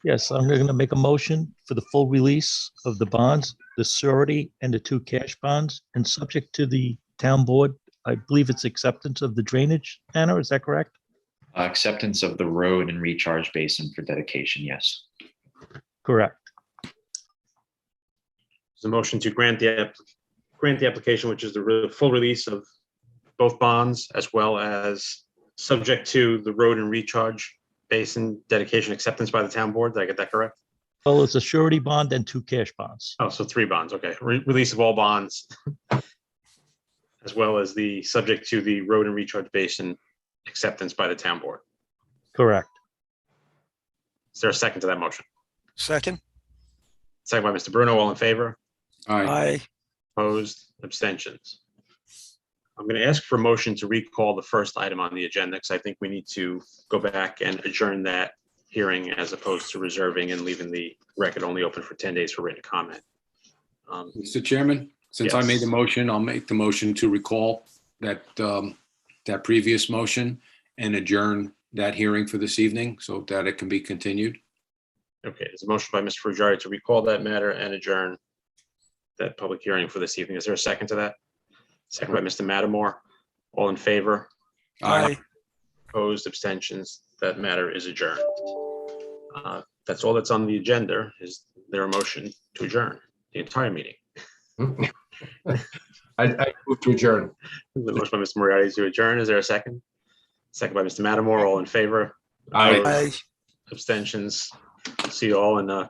S7: Yes, I'm going to make a motion for the full release of the bonds the surety, and the 2 cash bonds, and subject to the town board, I believe it's acceptance of the drainage, Anna, is that correct?
S19: Acceptance of the road and recharge basin for dedication, yes.
S7: Correct.
S1: There's a motion to grant the application, which is the full release of both bonds, as well as subject to the road and recharge basin dedication acceptance by the town board. Did I get that correct?
S7: Well, it's a surety bond and 2 cash bonds.
S1: Oh, so 3 bonds. Okay. Release of all bonds, as well as the subject to the road and recharge basin acceptance by the town board.
S7: Correct.
S1: Is there a second to that motion?
S9: Second.
S1: Second by Mr. Bruno. All in favor?
S9: Aye.
S1: Opposed? Abstentions? I'm going to ask for a motion to recall the first item on the agenda, because I think we need to go back and adjourn that hearing as opposed to reserving and leaving the record only open for 10 days for written comment.
S2: Mr. Chairman, since I made
S1: Yes.
S2: the motion, I'll make the motion to recall that, that previous motion and adjourn that hearing for this evening so that it can be continued.
S1: Okay, there's a motion by Mr. Frugieri to recall that matter and adjourn that public hearing for this evening. Is there a second to that? Second by Mr. Mattamore. All in favor?
S9: Aye.
S1: Opposed? Abstentions? That matter is adjourned. That's all that's on the agenda. Is there a motion to adjourn the entire meeting?
S18: I move to adjourn.
S1: The motion by Mr. Moriarty to adjourn. Is there a second? Second by Mr. Mattamore. All in favor?
S18: Aye.
S1: Opposed? Abstentions? See you all in a